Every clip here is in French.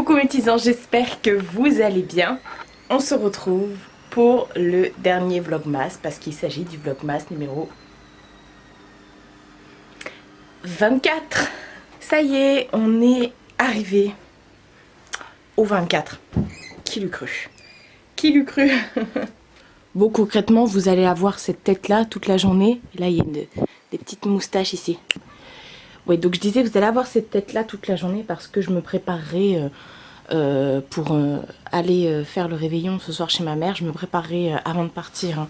Coucou mes petits anges, j'espère que vous allez bien. On se retrouve pour le dernier vlogmas parce qu'il s'agit du vlogmas numéro 24. Ça y est, on est arrivé au 24. Qui l'eût cru? Qui l'eût cru? Bon, concrètement, vous allez avoir cette tête-là toute la journée. Et là, il y a des petites moustaches ici. Oui, donc je disais, vous allez avoir cette tête-là toute la journée parce que je me préparerai pour aller faire le réveillon ce soir chez ma mère. Je me préparerai avant de partir. Hein.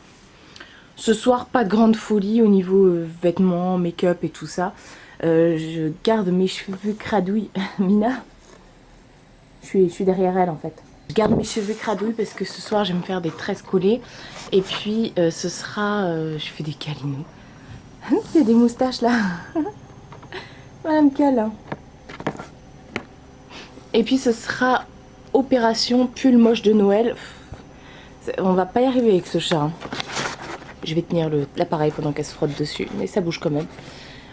Ce soir, pas de grande folie au niveau vêtements, make-up et tout ça. Je garde mes cheveux cradouilles. Mina, je suis derrière elle en fait. Je garde mes cheveux cradouilles parce que ce soir, je vais me faire des tresses collées. Et puis, ce sera... je fais des câlinous. Il y a des moustaches là. Madame câlin. Et puis ce sera opération pull moche de Noël. On va pas y arriver avec ce chat. Hein. Je vais tenir l'appareil pendant qu'elle se frotte dessus, mais ça bouge quand même.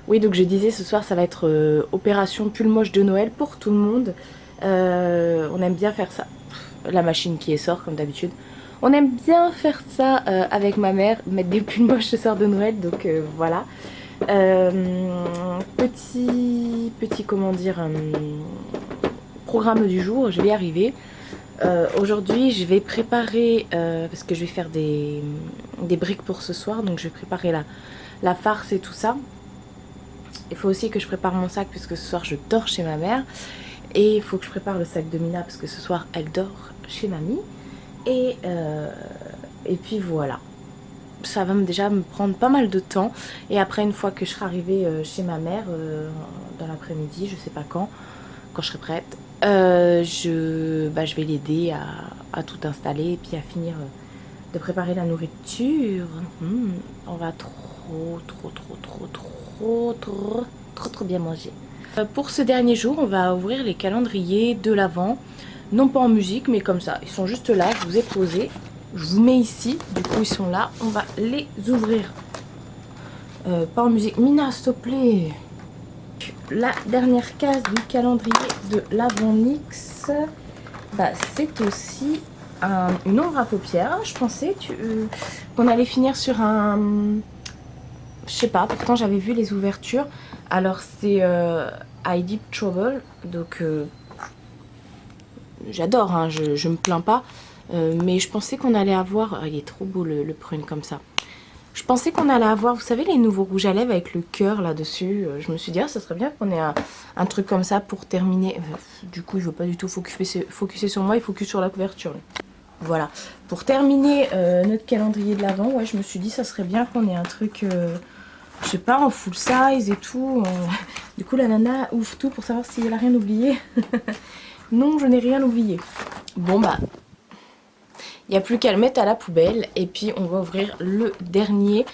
Oui, donc je disais ce soir ça va être opération pull moche de Noël pour tout le monde. On aime bien faire ça. La machine qui sort comme d'habitude. On aime bien faire ça avec ma mère, mettre des pulls moches ce soir de Noël, donc voilà. Petit comment dire programme du jour, je vais y arriver. Aujourd'hui je vais préparer parce que je vais faire des briques pour ce soir, donc je vais préparer la farce et tout ça. Il faut aussi que je prépare mon sac puisque ce soir je dors chez ma mère, et il faut que je prépare le sac de Mina parce que ce soir elle dort chez mamie, et puis voilà. Ça va déjà me prendre pas mal de temps, et après une fois que je serai arrivée chez ma mère dans l'après-midi, je sais pas quand je serai prête, je vais l'aider à tout installer et puis à finir de préparer la nourriture. On va trop bien manger. Pour ce dernier jour, on va ouvrir les calendriers de l'Avent, non pas en musique mais comme ça, ils sont juste là, je vous ai posé. Je vous mets ici, du coup ils sont là, on va les ouvrir. Pas en musique. Mina, s'il te plaît. La dernière case du calendrier de l'Avent NYX, c'est aussi une ombre à paupières. Je pensais qu'on allait finir sur un... Je sais pas, pourtant j'avais vu les ouvertures. Alors c'est I Deep Trouble, donc j'adore, hein, je me plains pas. Mais je pensais qu'on allait avoir... Oh, il est trop beau le prune comme ça. Je pensais qu'on allait avoir, vous savez, les nouveaux rouges à lèvres avec le cœur là-dessus. Je me suis dit, ah, ça serait bien qu'on ait un truc comme ça pour terminer. Du coup, il ne veut pas du tout focuser sur moi, il focus sur la couverture. Voilà. Pour terminer notre calendrier de l'Avent, ouais, je me suis dit, ça serait bien qu'on ait un truc, je sais pas, en full size et tout. Du coup, la nana ouvre tout pour savoir si elle a rien oublié. Non, je n'ai rien oublié. Bon, bah... Il n'y a plus qu'à le mettre à la poubelle, et puis on va ouvrir le dernier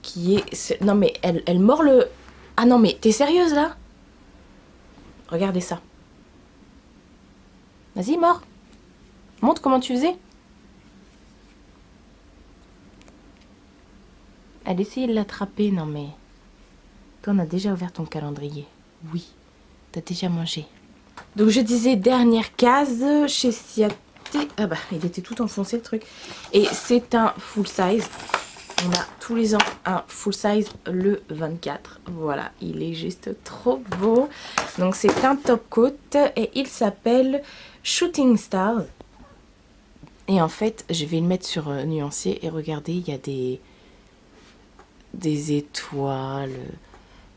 qui est... Non mais elle mord le... Ah non mais t'es sérieuse là? Regardez ça. Vas-y, mord. Montre comment tu faisais. Elle essayait de l'attraper, non mais... Toi on a déjà ouvert ton calendrier. Oui, t'as déjà mangé. Donc je disais dernière case chez Siat. Ah bah il était tout enfoncé le truc. Et c'est un full size. On a tous les ans un full size le 24. Voilà, il est juste trop beau. Donc c'est un top coat et il s'appelle Shooting Stars. Et en fait je vais le mettre sur nuancier, et regardez, il y a des étoiles,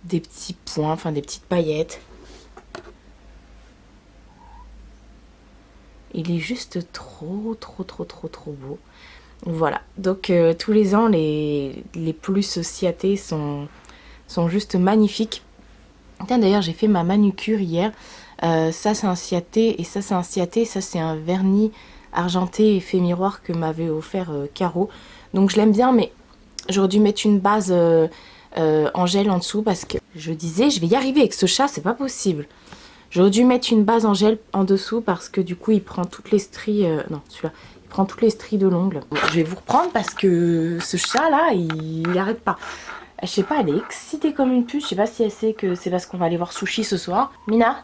des petits points, enfin des petites paillettes. Il est juste trop beau. Voilà, donc tous les ans les plus Ciaté sont juste magnifiques. Tiens, d'ailleurs j'ai fait ma manucure hier. Ça c'est un Ciaté, et ça c'est un Ciaté. Ça c'est un vernis argenté effet miroir que m'avait offert Caro. Donc je l'aime bien, mais j'aurais dû mettre une base en gel en dessous, parce que je disais je vais y arriver avec ce chat, c'est pas possible. J'aurais dû mettre une base en gel en dessous parce que du coup il prend toutes les stries... non, celui-là. Il prend toutes les stries de l'ongle. Je vais vous reprendre parce que ce chat là, il arrête pas. Je sais pas, elle est excitée comme une puce. Je sais pas si elle sait que c'est parce qu'on va aller voir Sushi ce soir. Mina,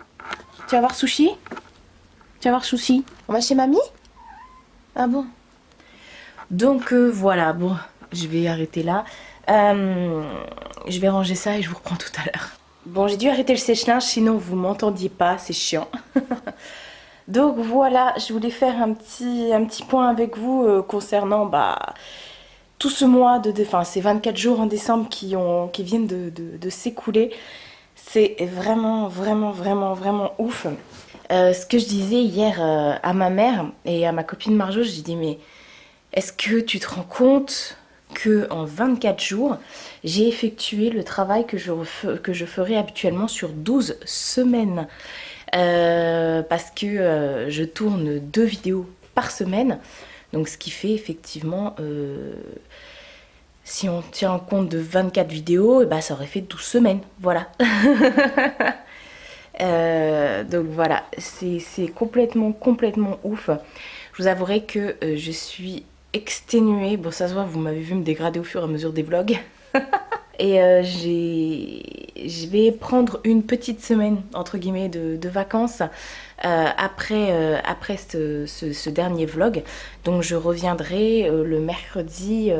tu vas voir Sushi? Tu vas voir Souci. On va chez mamie? Ah bon? Donc voilà, bon, je vais arrêter là. Je vais ranger ça et je vous reprends tout à l'heure. Bon, j'ai dû arrêter le sèche-linge, sinon vous m'entendiez pas, c'est chiant. Donc voilà, je voulais faire un petit point avec vous concernant tout ce mois enfin ces 24 jours en décembre qui viennent de s'écouler. C'est vraiment, vraiment, vraiment, vraiment ouf. Ce que je disais hier à ma mère et à ma copine Marjo, j'ai dit mais est-ce que tu te rends compte que en 24 jours, j'ai effectué le travail que je ferais habituellement sur 12 semaines parce que je tourne 2 vidéos par semaine. Donc ce qui fait effectivement, si on tient compte de 24 vidéos, ça aurait fait 12 semaines. Voilà. Donc voilà, c'est complètement ouf. Je vous avouerai que je suis exténuée. Bon, ça se voit, vous m'avez vu me dégrader au fur et à mesure des vlogs. Et je vais prendre une petite semaine, entre guillemets, de vacances après ce dernier vlog. Donc je reviendrai le mercredi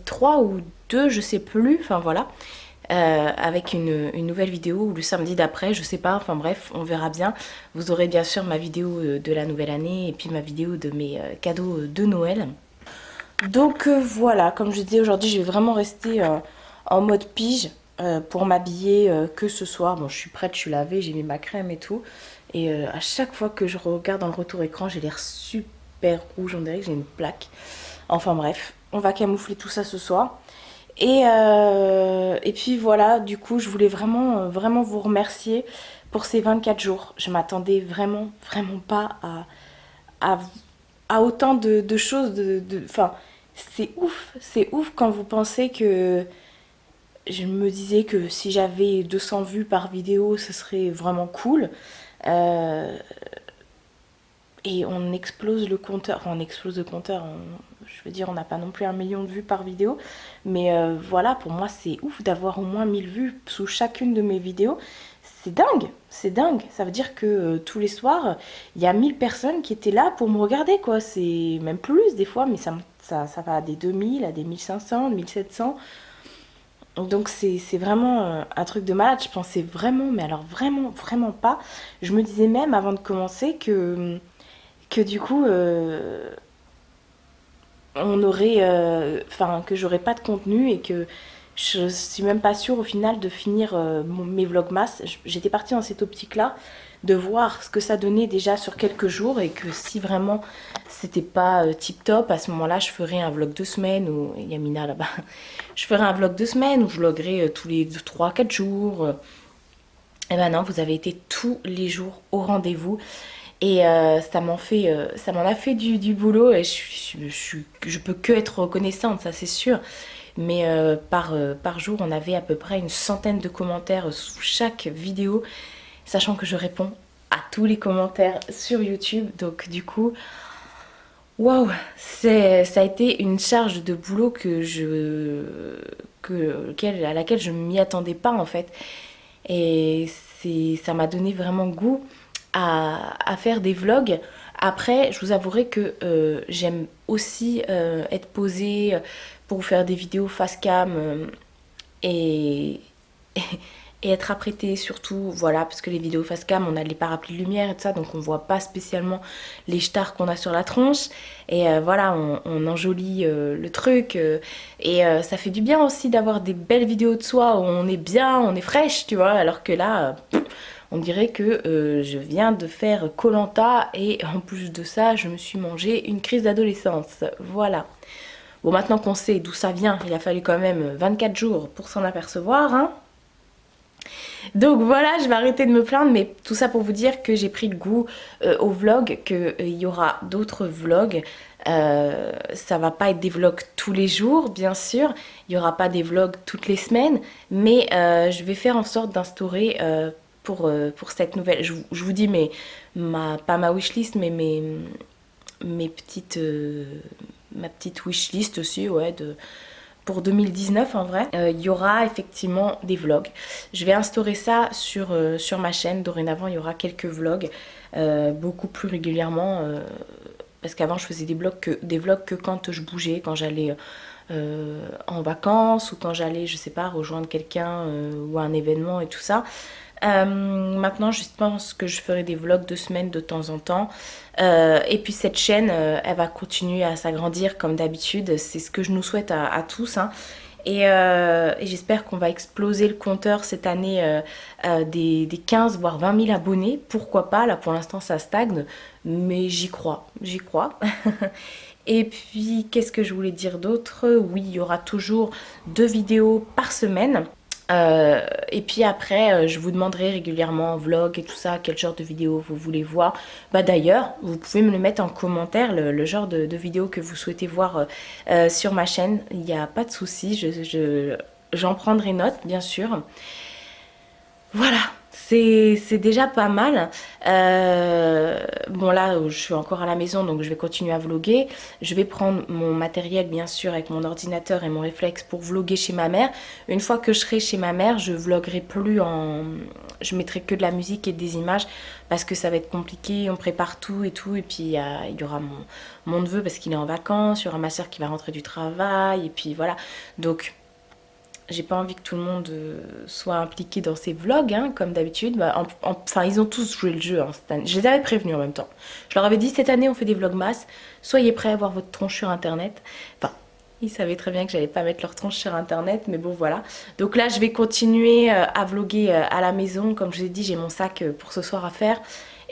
3 ou 2, je sais plus, enfin voilà. Avec une nouvelle vidéo, ou le samedi d'après, je sais pas, enfin bref, on verra bien. Vous aurez bien sûr ma vidéo de la nouvelle année et puis ma vidéo de mes cadeaux de Noël. Donc voilà, comme je disais, aujourd'hui je vais vraiment rester en mode pige pour m'habiller que ce soir. Bon, je suis prête, je suis lavée, j'ai mis ma crème et tout. Et à chaque fois que je regarde dans le retour écran, j'ai l'air super rouge, on dirait que j'ai une plaque. Enfin bref, on va camoufler tout ça ce soir. Et puis voilà, du coup, je voulais vraiment, vraiment vous remercier pour ces 24 jours. Je m'attendais vraiment, vraiment pas à autant de choses. Enfin, c'est ouf quand vous pensez que... Je me disais que si j'avais 200 vues par vidéo, ce serait vraiment cool. Et on explose le compteur. Enfin, on explose le compteur. Je veux dire, on n'a pas non plus 1 million de vues par vidéo. Mais voilà, pour moi, c'est ouf d'avoir au moins 1000 vues sous chacune de mes vidéos. C'est dingue, c'est dingue. Ça veut dire que tous les soirs, il y a 1000 personnes qui étaient là pour me regarder, quoi. C'est même plus des fois, mais ça va à des 2000, à des 1500, 1700. Donc c'est vraiment un truc de malade. Je pensais vraiment, mais alors vraiment, vraiment pas. Je me disais même avant de commencer que du coup, on aurait, enfin, que j'aurais pas de contenu et que je suis même pas sûre au final de finir mes vlogmas. J'étais partie dans cette optique-là de voir ce que ça donnait déjà sur quelques jours et que si vraiment c'était pas tip top, à ce moment-là, je ferais un vlog 2 semaines où il y a Mina là-bas. Je ferais un vlog 2 semaines où je vloguerais tous les 3-4 jours. Et ben non, vous avez été tous les jours au rendez-vous. Et ça m'en a fait du boulot et je peux que être reconnaissante, ça c'est sûr. Mais par jour, on avait à peu près une centaine de commentaires sous chaque vidéo, sachant que je réponds à tous les commentaires sur YouTube. Donc du coup, waouh, ça a été une charge de boulot à laquelle je ne m'y attendais pas en fait. Et ça m'a donné vraiment goût à faire des vlogs. Après, je vous avouerai que j'aime aussi être posée pour faire des vidéos face cam et, et être apprêtée surtout, voilà, parce que les vidéos face cam, on a les parapluies de lumière et tout ça, donc on voit pas spécialement les stars qu'on a sur la tronche. Et voilà, on enjolit le truc. Et ça fait du bien aussi d'avoir des belles vidéos de soi où on est bien, on est fraîche, tu vois, alors que là... on dirait que je viens de faire koh et en plus de ça, je me suis mangé une crise d'adolescence. Voilà. Bon, maintenant qu'on sait d'où ça vient, il a fallu quand même 24 jours pour s'en apercevoir, hein. Donc voilà, je vais arrêter de me plaindre, mais tout ça pour vous dire que j'ai pris le goût au vlog, qu'il y aura d'autres vlogs. Ça va pas être des vlogs tous les jours, bien sûr. Il y aura pas des vlogs toutes les semaines, mais je vais faire en sorte d'instaurer... pour cette nouvelle, je vous dis pas ma wishlist mais mes petites ma petite wishlist aussi, ouais, pour 2019 en vrai, il y aura effectivement des vlogs. Je vais instaurer ça sur ma chaîne. Dorénavant, il y aura quelques vlogs, beaucoup plus régulièrement. Parce qu'avant, je faisais des vlogs que quand je bougeais, quand j'allais en vacances ou quand j'allais, je sais pas, rejoindre quelqu'un ou à un événement et tout ça. Maintenant, je pense que je ferai des vlogs de semaine de temps en temps. Et puis cette chaîne, elle va continuer à s'agrandir comme d'habitude. C'est ce que je nous souhaite à tous, hein. Et j'espère qu'on va exploser le compteur cette année des 15 voire 20 000 abonnés. Pourquoi pas, là pour l'instant ça stagne, mais j'y crois, j'y crois. Et puis qu'est-ce que je voulais dire d'autre? Oui, il y aura toujours 2 vidéos par semaine. Et puis après, je vous demanderai régulièrement en vlog et tout ça, quel genre de vidéo vous voulez voir. Bah d'ailleurs, vous pouvez me le mettre en commentaire, le genre de vidéo que vous souhaitez voir sur ma chaîne. Il n'y a pas de souci, j'en prendrai note, bien sûr. Voilà, c'est déjà pas mal. Bon là, je suis encore à la maison, donc je vais continuer à vlogger. Je vais prendre mon matériel, bien sûr, avec mon ordinateur et mon réflexe pour vlogger chez ma mère. Une fois que je serai chez ma mère, je vloggerai plus en... Je mettrai que de la musique et des images parce que ça va être compliqué, on prépare tout et tout. Et puis il y aura mon neveu parce qu'il est en vacances, il y aura ma soeur qui va rentrer du travail, et puis voilà. Donc... J'ai pas envie que tout le monde soit impliqué dans ces vlogs, hein, comme d'habitude. Bah, enfin, ils ont tous joué le jeu, hein, cette année. Je les avais prévenus en même temps. Je leur avais dit, cette année, on fait des vlogmas. Soyez prêts à voir votre tronche sur Internet. Enfin, ils savaient très bien que j'allais pas mettre leur tronche sur Internet, mais bon, voilà. Donc là, je vais continuer à vloguer à la maison. Comme je vous ai dit, j'ai mon sac pour ce soir à faire.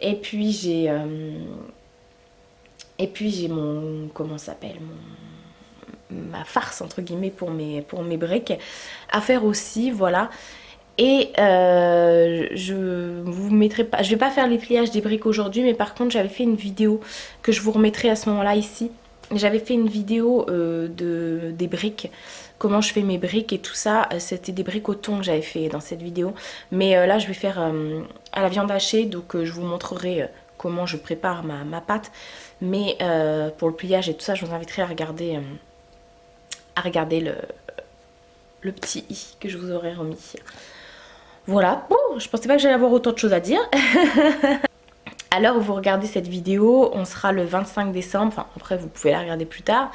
Et puis, j'ai mon... Comment ça s'appelle ma farce entre guillemets pour mes briques à faire aussi, voilà. Et je vous mettrai pas, je vais pas faire les pliages des briques aujourd'hui, mais par contre j'avais fait une vidéo que je vous remettrai à ce moment là ici. J'avais fait une vidéo des briques, comment je fais mes briques et tout ça. C'était des briques au thon que j'avais fait dans cette vidéo, mais là je vais faire à la viande hachée, donc je vous montrerai comment je prépare ma pâte. Mais pour le pliage et tout ça, je vous inviterai à regarder le petit i que je vous aurais remis. Voilà, bon, je pensais pas que j'allais avoir autant de choses à dire. À l'heure où vous regardez cette vidéo, on sera le 25 décembre, enfin après vous pouvez la regarder plus tard.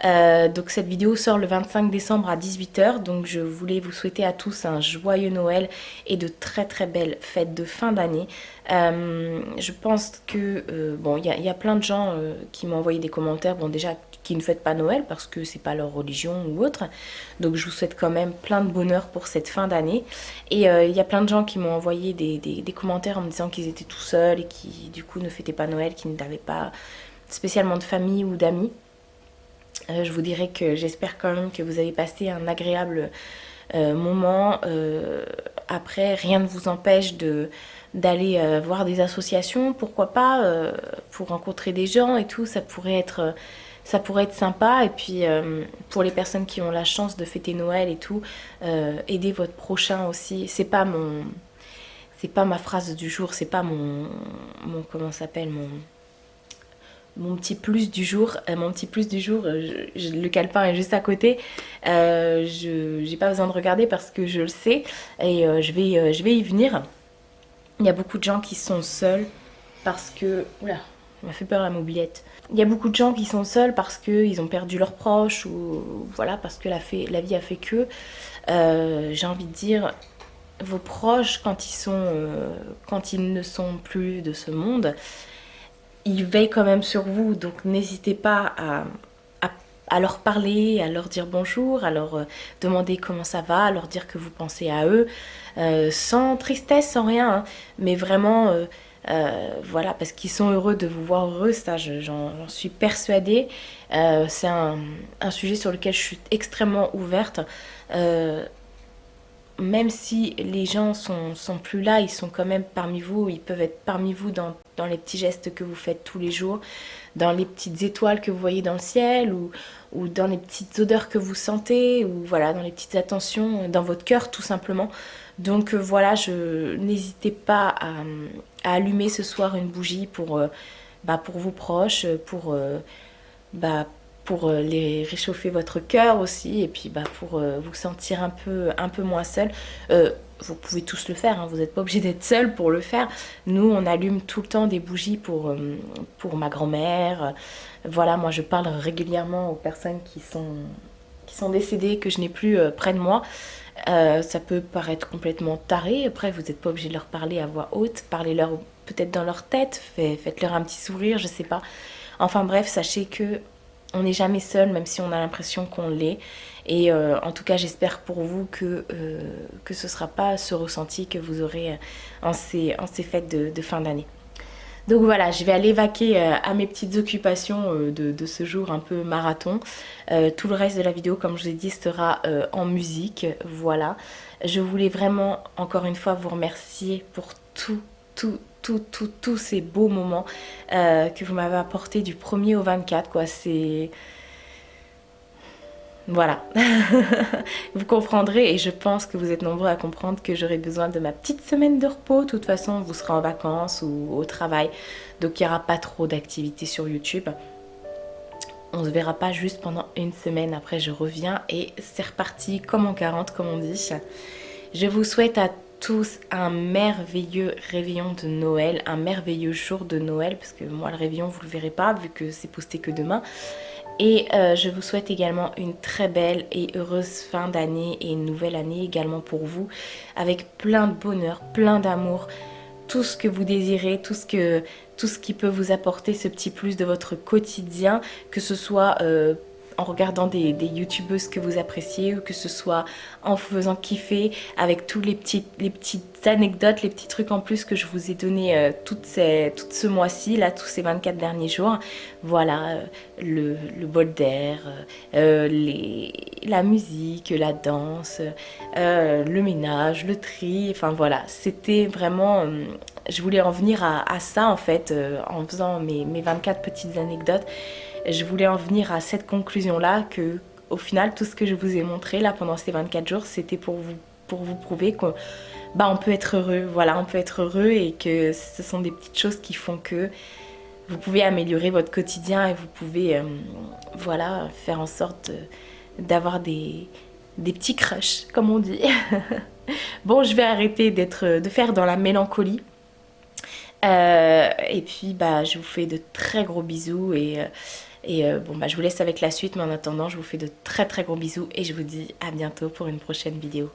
Donc cette vidéo sort le 25 décembre à 18 h, donc je voulais vous souhaiter à tous un joyeux Noël et de très très belles fêtes de fin d'année. Je pense que, bon, il y a plein de gens qui m'ont envoyé des commentaires, bon déjà qui ne fêtent pas Noël parce que c'est pas leur religion ou autre, donc je vous souhaite quand même plein de bonheur pour cette fin d'année. Et il y a plein de gens qui m'ont envoyé des commentaires en me disant qu'ils étaient tout seuls et qui du coup ne fêtaient pas Noël, qui n'avaient pas spécialement de famille ou d'amis. Je vous dirais que j'espère quand même que vous avez passé un agréable moment. Après, rien ne vous empêche d'aller voir des associations, pourquoi pas, pour rencontrer des gens et tout, ça pourrait être sympa. Et puis pour les personnes qui ont la chance de fêter Noël et tout, aider votre prochain aussi. C'est pas ma phrase du jour, c'est pas mon comment ça s'appelle, mon petit plus du jour. Le calepin est juste à côté. J'ai pas besoin de regarder parce que je le sais et je vais y venir. Il y a beaucoup de gens qui sont seuls parce que... Oula, ça m'a fait peur la mobilette. Il y a beaucoup de gens qui sont seuls parce qu'ils ont perdu leurs proches ou voilà, parce que la vie a fait que. J'ai envie de dire, vos proches, quand ils ne sont plus de ce monde, ils veillent quand même sur vous, donc n'hésitez pas à leur parler, à leur dire bonjour, à leur demander comment ça va, à leur dire que vous pensez à eux, sans tristesse, sans rien, hein, mais vraiment, voilà, parce qu'ils sont heureux de vous voir heureux, ça j'en suis persuadée. C'est un sujet sur lequel je suis extrêmement ouverte. Même si les gens sont plus là, ils sont quand même parmi vous, ils peuvent être parmi vous dans les petits gestes que vous faites tous les jours, dans les petites étoiles que vous voyez dans le ciel, ou dans les petites odeurs que vous sentez, ou voilà, dans les petites attentions, dans votre cœur tout simplement. Donc voilà, n'hésitez pas à allumer ce soir une bougie pour vos proches, pour les réchauffer votre cœur aussi, et puis bah, pour vous sentir un peu moins seul. Vous pouvez tous le faire, hein, vous n'êtes pas obligé d'être seul pour le faire. Nous, on allume tout le temps des bougies pour ma grand-mère. Voilà, moi je parle régulièrement aux personnes qui sont décédées, que je n'ai plus près de moi. Ça peut paraître complètement taré, après vous n'êtes pas obligé de leur parler à voix haute, parlez-leur peut-être dans leur tête, faites-leur un petit sourire, je sais pas. Enfin bref, sachez que on n'est jamais seul, même si on a l'impression qu'on l'est. Et en tout cas, j'espère pour vous que ce ne sera pas ce ressenti que vous aurez en ces fêtes de fin d'année. Donc voilà, je vais aller vaquer à mes petites occupations de ce jour un peu marathon. Tout le reste de la vidéo, comme je vous ai dit, sera en musique. Voilà. Je voulais vraiment, encore une fois, vous remercier pour tous ces beaux moments que vous m'avez apportés du 1er au 24, quoi. C'est... Voilà. Vous comprendrez, et je pense que vous êtes nombreux à comprendre, que j'aurai besoin de ma petite semaine de repos. De toute façon, vous serez en vacances ou au travail, donc il n'y aura pas trop d'activités sur YouTube. On ne se verra pas juste pendant une semaine. Après, je reviens et c'est reparti comme en 40, comme on dit. Je vous souhaite à tous un merveilleux réveillon de Noël, un merveilleux jour de Noël, parce que moi, le réveillon, vous ne le verrez pas, vu que c'est posté que demain. Et je vous souhaite également une très belle et heureuse fin d'année et une nouvelle année également pour vous, avec plein de bonheur, plein d'amour, tout ce que vous désirez, tout ce qui peut vous apporter ce petit plus de votre quotidien, que ce soit en regardant des youtubeuses que vous appréciez, ou que ce soit en vous faisant kiffer avec tous les petites anecdotes, les petits trucs en plus que je vous ai donné tout ce mois-ci, là, tous ces 24 derniers jours. Voilà, le bol d'air, la musique, la danse, le ménage, le tri, enfin voilà, c'était vraiment... je voulais en venir à ça en fait, en faisant mes 24 petites anecdotes. Je voulais en venir à cette conclusion-là, que au final, tout ce que je vous ai montré là pendant ces 24 jours, c'était pour vous prouver qu'on on peut être heureux. Voilà, on peut être heureux, et que ce sont des petites choses qui font que vous pouvez améliorer votre quotidien, et vous pouvez voilà, faire en sorte d'avoir des petits crushs, comme on dit. Bon, je vais arrêter de faire dans la mélancolie. Et puis je vous fais de très gros bisous, bon je vous laisse avec la suite, mais en attendant je vous fais de très très gros bisous, et je vous dis à bientôt pour une prochaine vidéo.